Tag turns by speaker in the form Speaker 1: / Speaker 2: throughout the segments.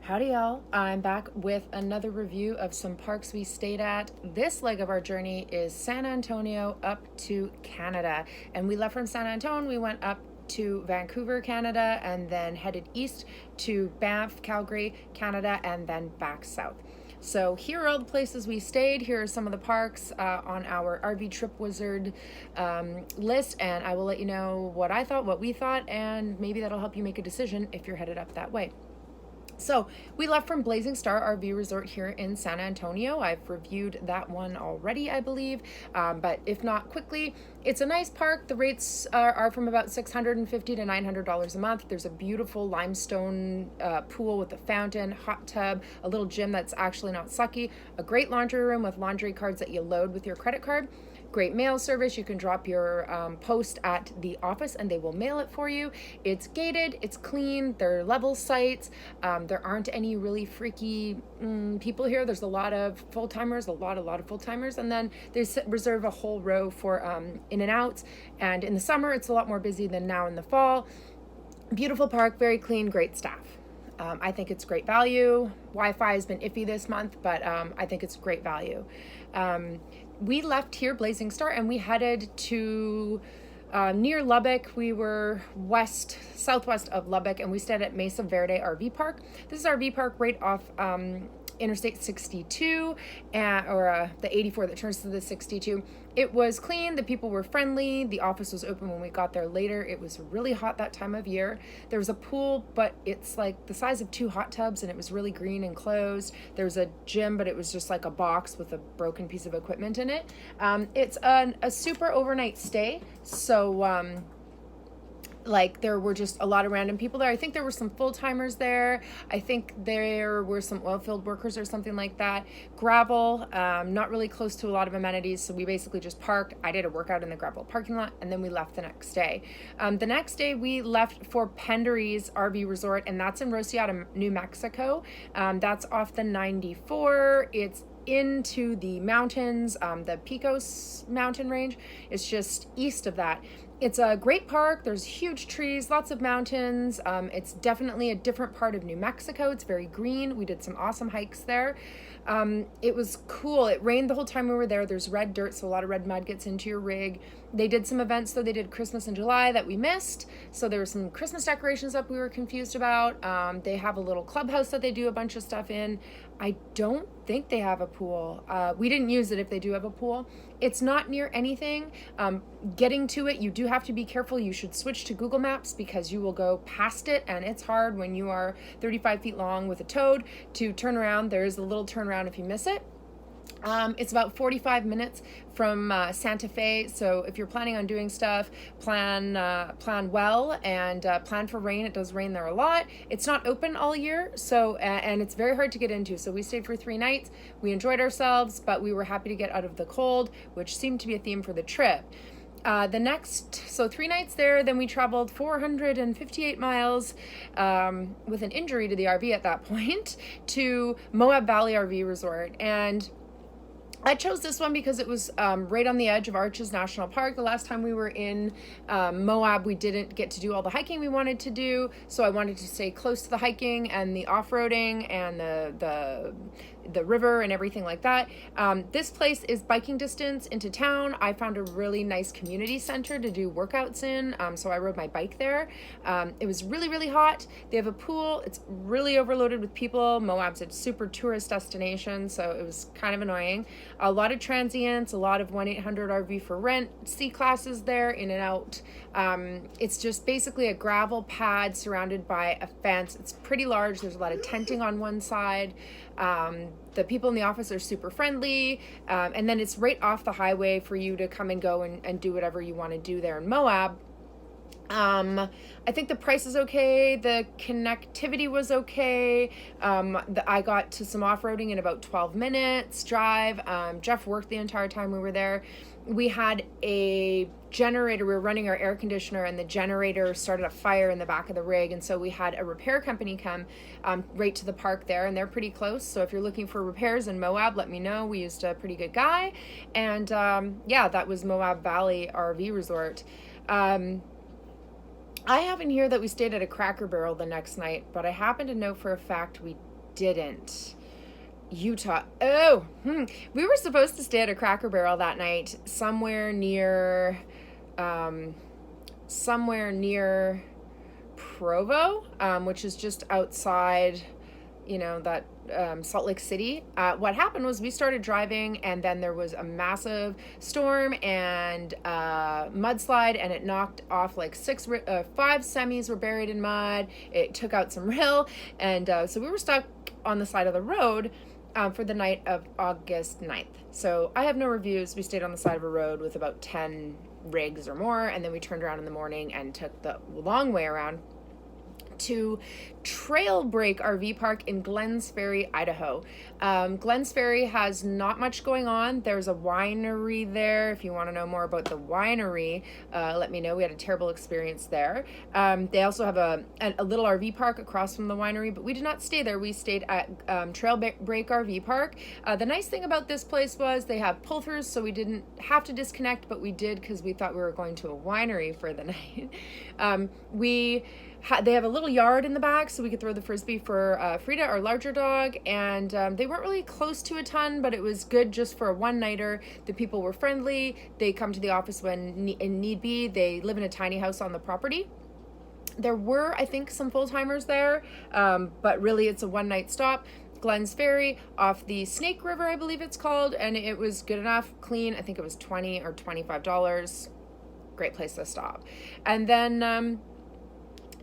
Speaker 1: Howdy, y'all. I'm back with another review of some parks we stayed at. This leg of our journey is San Antonio up to Canada. And we left from San Antonio, we went up to Vancouver, Canada, and then headed east to Banff, Calgary, Canada, and then back south. So here are all the places we stayed. Here are some of the parks on our RV Trip Wizard list, and I will let you know what I thought, what we thought, and maybe that'll help you make a decision if you're headed up that way. So we left from Blazing Star RV Resort here in San Antonio. I've reviewed that one already, I believe, but if not, quickly. It's a nice park. The rates are from about $650 to $900 a month. There's a beautiful limestone pool with a fountain, hot tub, a little gym that's actually not sucky, a great laundry room with laundry cards that you load with your credit card. Great mail service. You can drop your post at the office and they will mail it for you. It's gated, it's clean, they're level sites. There aren't any really freaky people here. There's a lot of full-timers, a lot of full-timers, and then they reserve a whole row for in and outs. And in the summer, it's a lot more busy than now in the fall. Beautiful park, very clean, great staff. I think it's great value. Wi-Fi has been iffy this month, but I think it's great value. We left here, Blazing Star, and we headed to near Lubbock. We were southwest of Lubbock, and we stayed at Mesa Verde RV Park. This is RV park right off Interstate 62, or the 84 that turns to the 62. It was clean. The people were friendly. The office was open when we got there later. It was really hot that time of year. There was a pool, but it's like the size of 2 hot tubs, and it was really green and closed. There was a gym, but it was just like a box with a broken piece of equipment in it. It's a super overnight stay, so like there were just a lot of random people there. I think there were some full-timers there. I think there were some oil field workers or something like that. Gravel, not really close to a lot of amenities, so we basically just parked. I did a workout in the gravel parking lot, and then we left the next day. The next day we left for Pendery's RV Resort, and that's in Rosciata, New Mexico. That's off the 94. It's into the mountains, the Pecos mountain range. It's just east of that. It's a great park. There's huge trees, lots of mountains. It's definitely a different part of New Mexico. It's very green. We did some awesome hikes there. It was cool. It rained the whole time we were there. There's red dirt, so a lot of red mud gets into your rig. They did some events, though. They did Christmas in July that we missed. So there were some Christmas decorations up we were confused about. They have a little clubhouse that they do a bunch of stuff in. I don't think they have a pool. We didn't use it if they do have a pool. It's not near anything. Getting to it, you do have to be careful. You should switch to Google Maps because you will go past it, and it's hard when you are 35 feet long with a toad to turn around. There is a little turnaround if you miss it. It's about 45 minutes from Santa Fe, so if you're planning on doing stuff, plan well, and plan for rain. It does rain there a lot. It's not open all year, so and it's very hard to get into. So we stayed for 3 nights. We enjoyed ourselves, but we were happy to get out of the cold, which seemed to be a theme for the trip. So 3 nights there, then we traveled 458 miles with an injury to the RV at that point to Moab Valley RV Resort. And I chose this one because it was right on the edge of Arches National Park. The last time we were in Moab, we didn't get to do all the hiking we wanted to do, so I wanted to stay close to the hiking and the off-roading and the river and everything like that. This place is biking distance into town. I found a really nice community center to do workouts in, so I rode my bike there. It was really, really hot. They have a pool. It's really overloaded with people. Moab's a super tourist destination, so it was kind of annoying. A lot of transients, a lot of 1-800-RV for rent, C-classes there, in and out. It's just basically a gravel pad surrounded by a fence. It's pretty large. There's a lot of tenting on one side. The people in the office are super friendly, and then it's right off the highway for you to come and go and do whatever you want to do there in Moab. I think the price is okay. The connectivity was okay. I got to some off-roading in about 12 minutes drive. Jeff worked the entire time we were there. We had a generator. We were running our air conditioner, and the generator started a fire in the back of the rig, and so we had a repair company come right to the park there, and they're pretty close. So if you're looking for repairs in Moab, let me know. We used a pretty good guy. And yeah, that was Moab Valley RV Resort. I have in here that we stayed at a Cracker Barrel the next night, but I happen to know for a fact we didn't. Utah. Oh, we were supposed to stay at a Cracker Barrel that night, somewhere near Provo, which is just outside, that Salt Lake City. What happened was we started driving, and then there was a massive storm and mudslide, and it knocked off like 5 semis were buried in mud. It took out some rail, and so we were stuck on the side of the road for the night of August 9th. So I have no reviews. We stayed on the side of a road with about 10 rigs or more, and then we turned around in the morning and took the long way around to Trail Break RV Park in Glenns Ferry, Idaho. Glenns Ferry has not much going on. There's a winery there. If you want to know more about the winery, let me know. We had a terrible experience there. They also have a little RV park across from the winery, but we did not stay there. We stayed at Trail Break RV Park. The nice thing about this place was they have pull-throughs, so we didn't have to disconnect, but we did because we thought we were going to a winery for the night. They have a little yard in the back, so we could throw the frisbee for Frida, our larger dog, and they weren't really close to a ton, but it was good just for a one-nighter. The people were friendly. They come to the office when in need be. They live in a tiny house on the property. There were, I think, some full-timers there, but really it's a one-night stop. Glenns Ferry off the Snake River, I believe it's called, and it was good enough, clean. I think it was $20 or $25. Great place to stop. And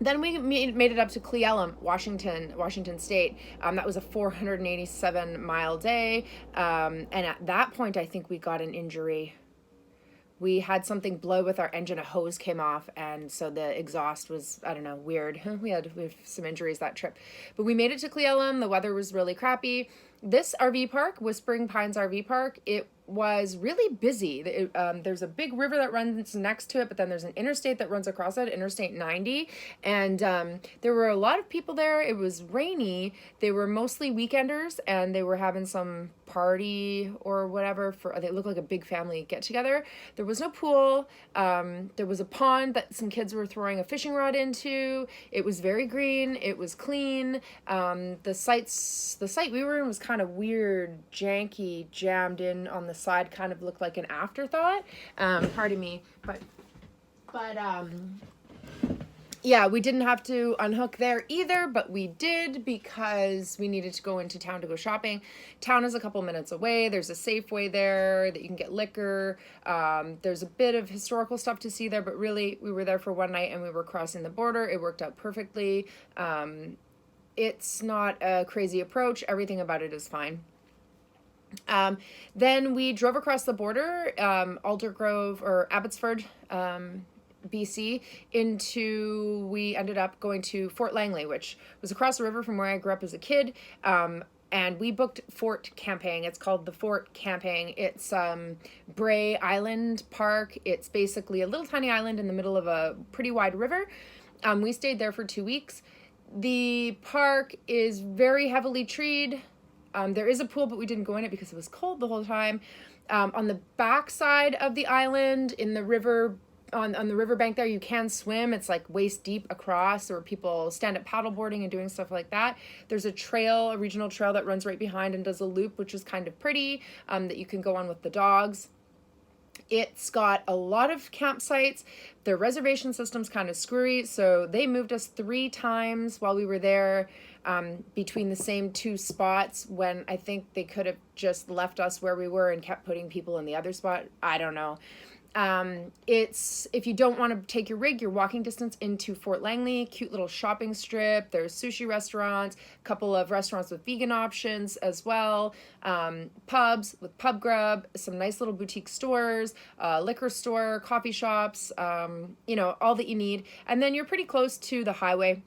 Speaker 1: then we made it up to Cle Elum, Washington State. That was a 487-mile day. And at that point, I think we got an injury. We had something blow with our engine. A hose came off, and so the exhaust was, I don't know, weird. We had some injuries that trip. But we made it to Cle Elum. The weather was really crappy. This RV park, Whispering Pines RV Park, it was really busy. There's a big river that runs next to it, but then there's an interstate that runs across it, Interstate 90, and there were a lot of people there. It was rainy. They were mostly weekenders, and they were having some party or whatever. They looked like a big family get-together. There was no pool. There was a pond that some kids were throwing a fishing rod into. It was very green. It was clean. The site we were in was kind of weird, janky, jammed in on the side, kind of looked like an afterthought. Pardon me, but yeah, we didn't have to unhook there either, but we did because we needed to go into town to go shopping. Town is a couple minutes away. There's a Safeway there that you can get liquor. There's a bit of historical stuff to see there, but really we were there for one night and we were crossing the border. It worked out perfectly. It's not a crazy approach. Everything about it is fine. Then we drove across the border, Aldergrove or Abbotsford, BC, we ended up going to Fort Langley, which was across the river from where I grew up as a kid. And we booked Fort Camping. It's called the Fort Camping. It's Bray Island Park. It's basically a little tiny island in the middle of a pretty wide river. We stayed there for 2 weeks. The park is very heavily treed. There is a pool, but we didn't go in it because it was cold the whole time. On the back side of the island, in the river, on the riverbank there, you can swim. It's like waist deep across, or people stand up paddleboarding and doing stuff like that. There's a regional trail that runs right behind and does a loop, which is kind of pretty, that you can go on with the dogs. It's got a lot of campsites. The reservation system's kind of screwy, so they moved us 3 times while we were there, between the same 2 spots, when I think they could have just left us where we were and kept putting people in the other spot. I don't know. If you don't want to take your rig, you're walking distance into Fort Langley, cute little shopping strip. There's sushi restaurants, a couple of restaurants with vegan options as well, pubs with pub grub, some nice little boutique stores, liquor store, coffee shops, all that you need. And then you're pretty close to the highway.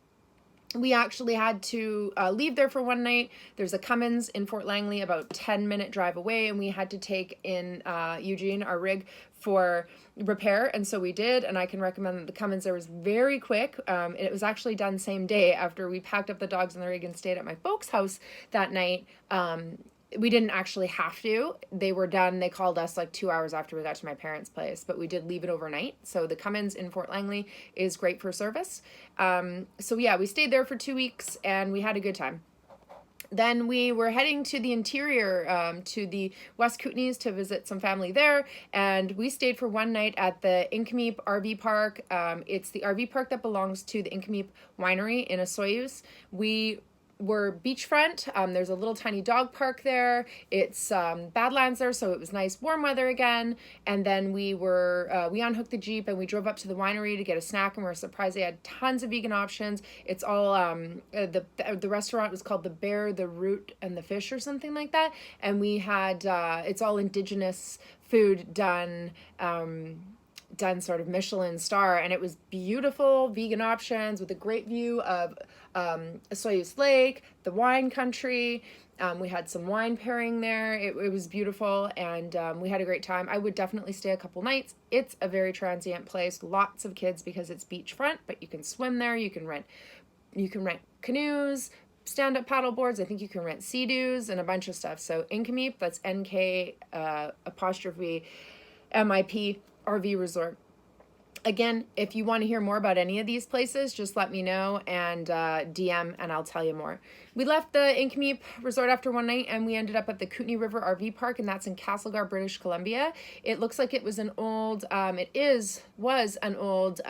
Speaker 1: We actually had to leave there for one night. There's a Cummins in Fort Langley, about 10-minute drive away, and we had to take in Eugene, our rig, for repair, and so we did, and I can recommend that the Cummins there was very quick. It was actually done same day after we packed up the dogs in the rig and stayed at my folks' house that night. We didn't actually have to. They were done. They called us like 2 hours after we got to my parents' place, but we did leave it overnight. So the Cummins in Fort Langley is great for service. So yeah, we stayed there for 2 weeks and we had a good time. Then we were heading to the interior, to the West Kootenays to visit some family there, and we stayed for one night at the Inkameep RV Park. It's the RV park that belongs to the Inkameep Winery in Osoyoos. We were beachfront. There's a little tiny dog park there. It's Badlands there, so it was nice warm weather again. And then we unhooked the Jeep and we drove up to the winery to get a snack, and we were surprised they had tons of vegan options. It's all the restaurant was called the Bear, the Root, and the Fish or something like that. And we had it's all indigenous food done sort of Michelin star, and it was beautiful vegan options with a great view of Osoyoos Lake, the wine country. We had some wine pairing there. It was beautiful, and we had a great time. I would definitely stay a couple nights. It's a very transient place, lots of kids because it's beachfront, but you can swim there. You can rent canoes, stand-up paddle boards. I think you can rent Sea-Doos and a bunch of stuff. So Inkameep, that's NK apostrophe MIP RV Resort. Again, if you want to hear more about any of these places, just let me know and DM and I'll tell you more. We left the Inkameep Resort after one night and we ended up at the Kootenay River RV Park, and that's in Castlegar, British Columbia. It looks like it was an old, was an old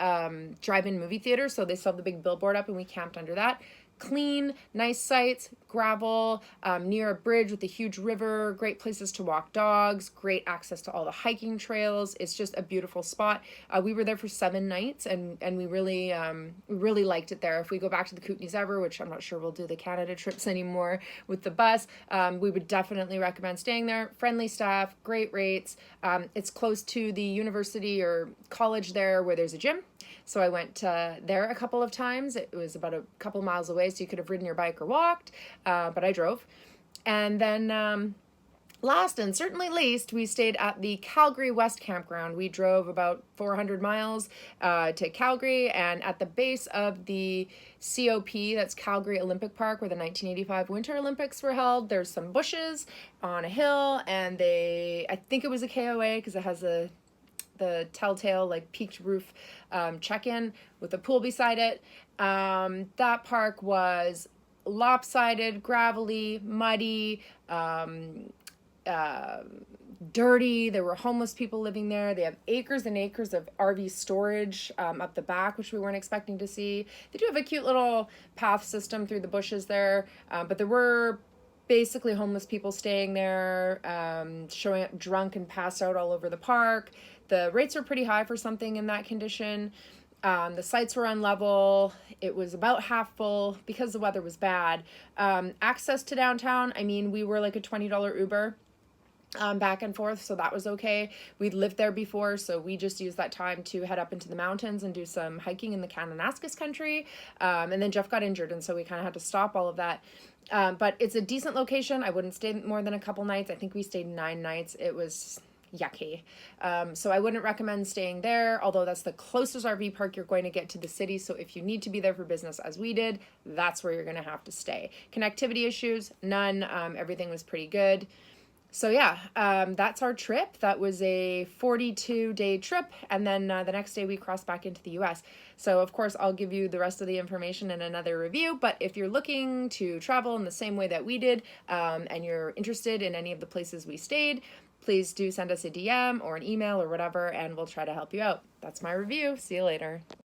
Speaker 1: drive-in movie theater, so they still have the big billboard up and we camped under that. Clean, nice sites, gravel, near a bridge with a huge river, great places to walk dogs, great access to all the hiking trails. It's just a beautiful spot. We were there for 7 nights and we really liked it there. If we go back to the Kootenays ever, which I'm not sure we'll do the Canada trips anymore with the bus, we would definitely recommend staying there. Friendly staff, great rates. It's close to the university or college there where there's a gym. So I went there a couple of times. It was about a couple miles away, so you could have ridden your bike or walked, but I drove. And then last and certainly least, we stayed at the Calgary West Campground. We drove about 400 miles to Calgary, and at the base of the COP, that's Calgary Olympic Park, where the 1985 Winter Olympics were held, there's some bushes on a hill, and I think it was a KOA because it has the telltale like peaked roof check-in with a pool beside it. That park was lopsided, gravelly, muddy, dirty. There were homeless people living there. They have acres and acres of RV storage up the back, which we weren't expecting to see. They do have a cute little path system through the bushes there, but there were basically homeless people staying there, showing up drunk and passed out all over the park. The rates were pretty high for something in that condition. The sites were unlevel. It was about half full because the weather was bad. Access to downtown, I mean, we were like a $20 Uber back and forth, so that was okay. We'd lived there before, so we just used that time to head up into the mountains and do some hiking in the Kananaskis country. And then Jeff got injured, and so we kind of had to stop all of that. But it's a decent location. I wouldn't stay more than a couple nights. I think we stayed 9 nights. It was yucky. So I wouldn't recommend staying there, although that's the closest RV park you're going to get to the city. So if you need to be there for business as we did, that's where you're going to have to stay. Connectivity issues, none. Everything was pretty good. So yeah, that's our trip. That was a 42-day trip, and then the next day we crossed back into the US. So of course I'll give you the rest of the information in another review, but if you're looking to travel in the same way that we did, and you're interested in any of the places we stayed, please do send us a DM or an email or whatever, and we'll try to help you out. That's my review. See you later.